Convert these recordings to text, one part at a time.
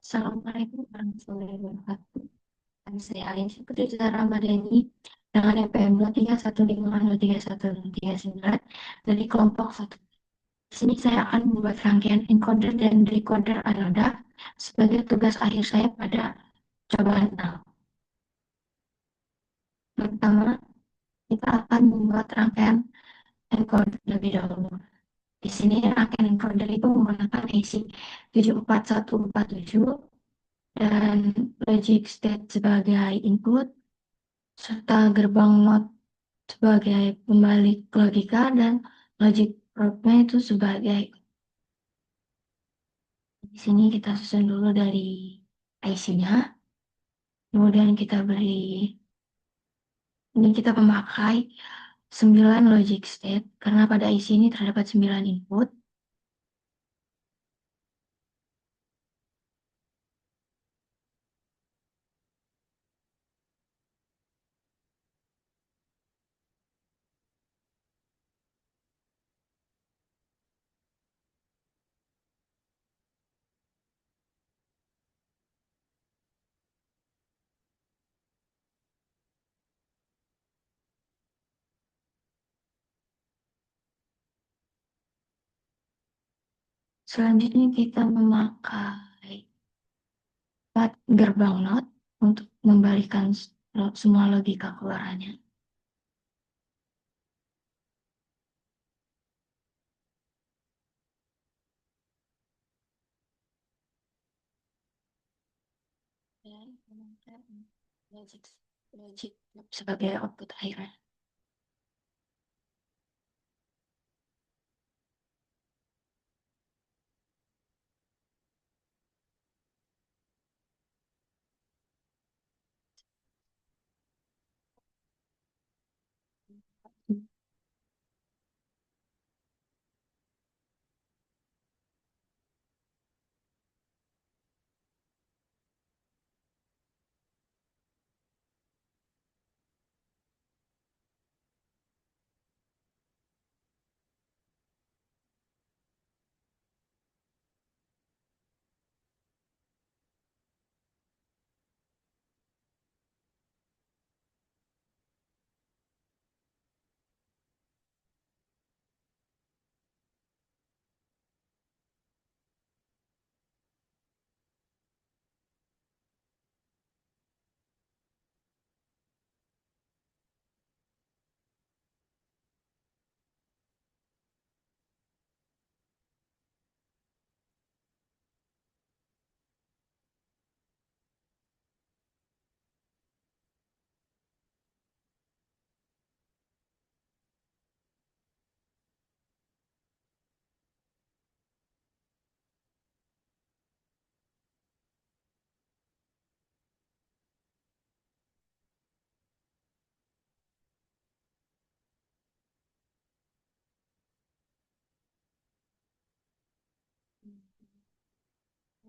Assalamualaikum warahmatullahi wabarakatuh. Nama saya Alinsya Putri Citra Ramadhani dengan NPM 231503139 dari kelompok satu. Di sini saya akan membuat rangkaian encoder dan decoder anoda sebagai tugas akhir saya pada cobaan nol. Pertama, kita akan membuat rangkaian encoder lebih dahulu. Di sini rangkaian encoder itu menggunakan IC 74147 dan logic state sebagai input, serta gerbang not sebagai pembalik logika dan logic prop-nya itu sebagai. Di sini kita susun dulu dari IC-nya, kemudian kita beri, ini kita memakai 9 logic state karena pada IC ini terdapat 9 input. Selanjutnya kita memakai 4 gerbang not untuk membalikan semua logika keluarannya. Dan memakai logic logic sebagai output akhirnya.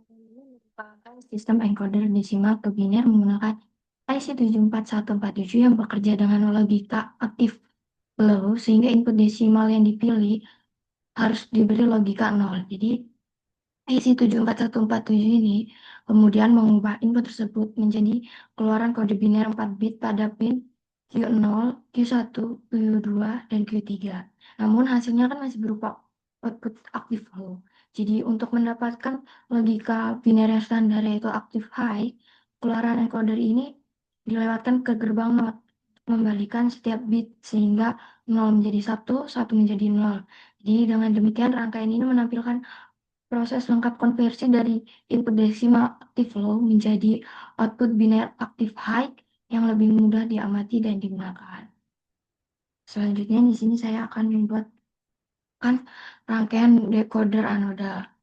Ini merupakan sistem encoder desimal ke biner menggunakan IC 74147 yang bekerja dengan logika aktif low, sehingga input desimal yang dipilih harus diberi logika 0. Jadi IC 74147 ini kemudian mengubah input tersebut menjadi keluaran kode biner 4 bit pada pin Q0, Q1, Q2, dan Q3. Namun hasilnya kan masih berupa output aktif low. Jadi untuk mendapatkan logika biner yang standar yaitu aktif high, keluaran encoder ini dilewatkan ke gerbang not, membalikan setiap bit sehingga 0 menjadi 1, 1 menjadi 0. Jadi dengan demikian rangkaian ini menampilkan proses lengkap konversi dari input desimal aktif low menjadi output biner aktif high yang lebih mudah diamati dan digunakan. Selanjutnya di sini saya akan membuatkan rangkaian decoder anoda.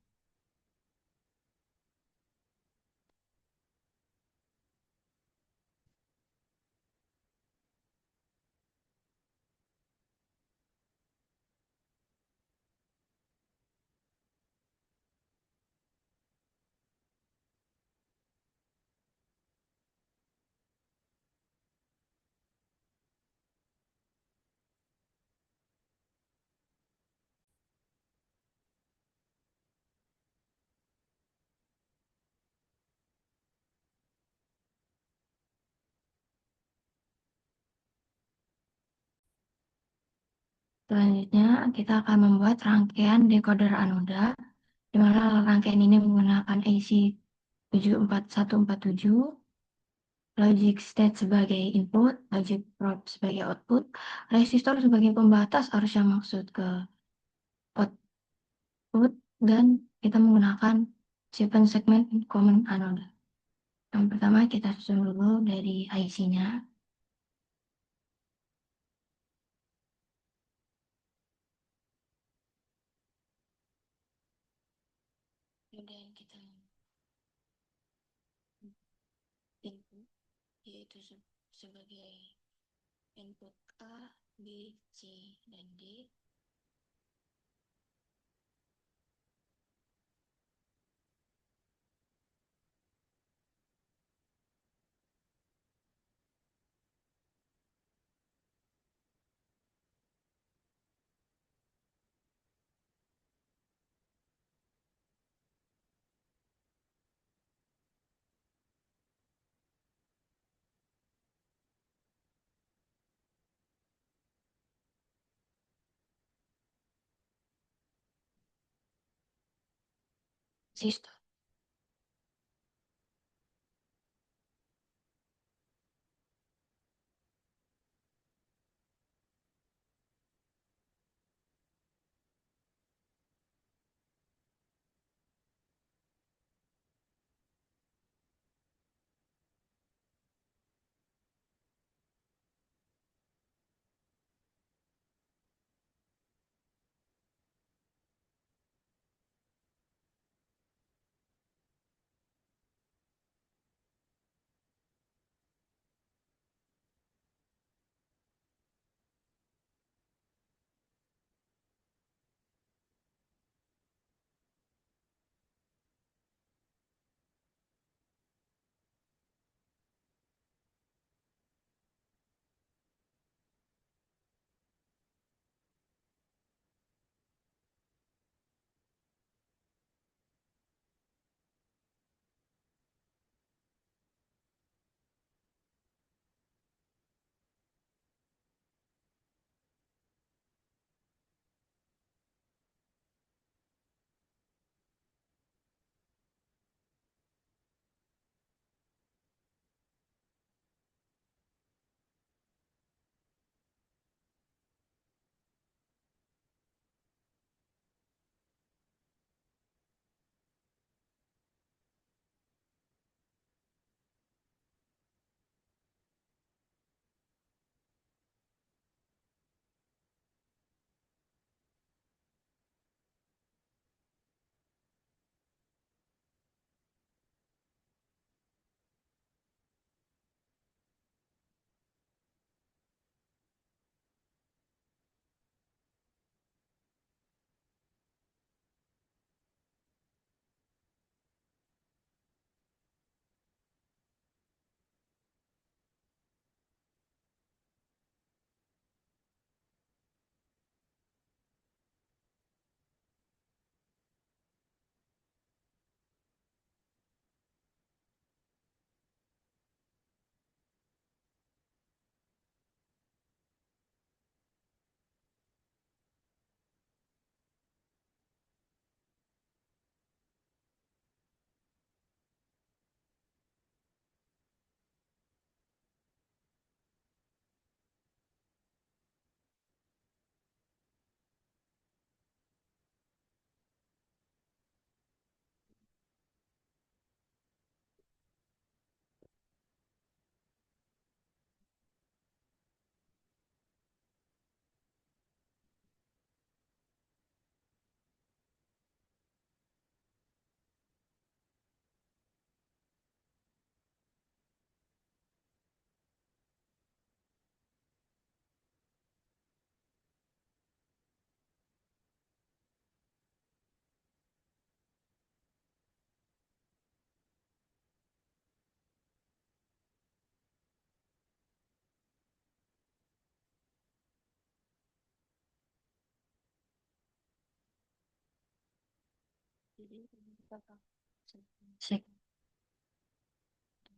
Selanjutnya, kita akan membuat rangkaian decoder anoda, di mana rangkaian ini menggunakan IC 74147, logic state sebagai input, logic probe sebagai output, resistor sebagai pembatas arus yang maksud ke output, dan kita menggunakan 7 segment common anoda. Yang pertama kita susun dulu dari IC-nya. Kemudian kita input, yaitu sebagai input A, B, C, dan D. Sistem.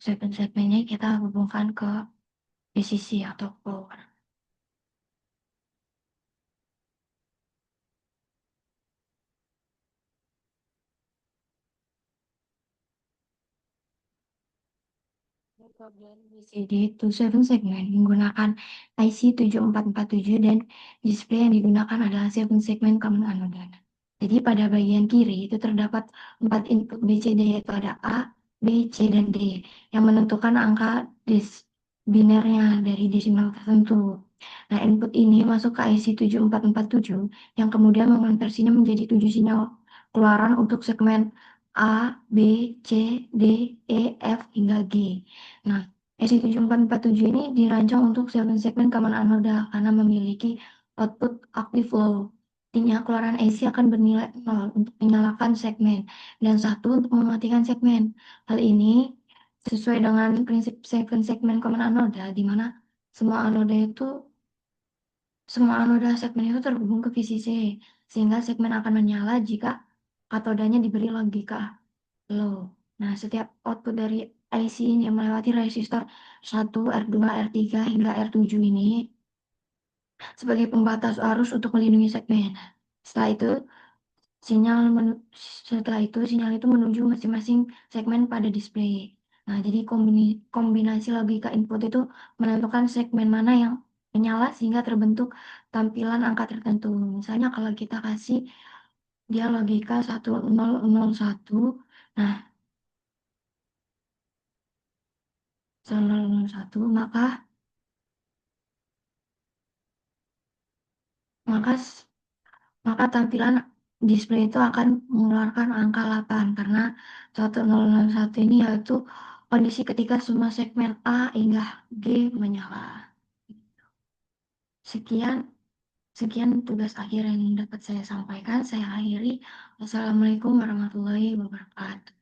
Segmen-segmennya kita hubungkan ke PCC atau power. Program BCD to 7 segmen menggunakan IC 7447 dan display yang digunakan adalah 7 segmen common anoda. Jadi pada bagian kiri itu terdapat 4 input BCD yaitu ada A, B, C, dan D yang menentukan angka binernya dari desimal tertentu. Nah, input ini masuk ke IC 7447 yang kemudian mengonversinya menjadi 7 sinyal keluaran untuk segmen A, B, C, D, E, F, hingga G. Nah, SI7447 ini dirancang untuk 7 segmen common anoda karena memiliki output active low. Artinya keluaran AC akan bernilai 0 untuk menyalakan segmen dan 1 untuk mematikan segmen. Hal ini sesuai dengan prinsip 7 segmen common anoda di mana semua anoda segmen itu terhubung ke VCC sehingga segmen akan menyala jika katodanya diberi logika low. Nah, setiap output dari IC ini yang melewati resistor 1, R2, R3 hingga R7 ini sebagai pembatas arus untuk melindungi segmen. Setelah itu, sinyal setelah itu sinyal itu menuju masing-masing segmen pada display. Nah, jadi kombinasi logika input itu menentukan segmen mana yang menyala sehingga terbentuk tampilan angka tertentu. Misalnya kalau kita kasih dia logika 1001, nah 1001 maka maka tampilan display itu akan mengeluarkan angka 8 karena 1001 ini yaitu kondisi ketika semua segmen A hingga G menyala. Sekian sekian tugas akhir yang dapat saya sampaikan. Saya akhiri. Wassalamualaikum warahmatullahi wabarakatuh.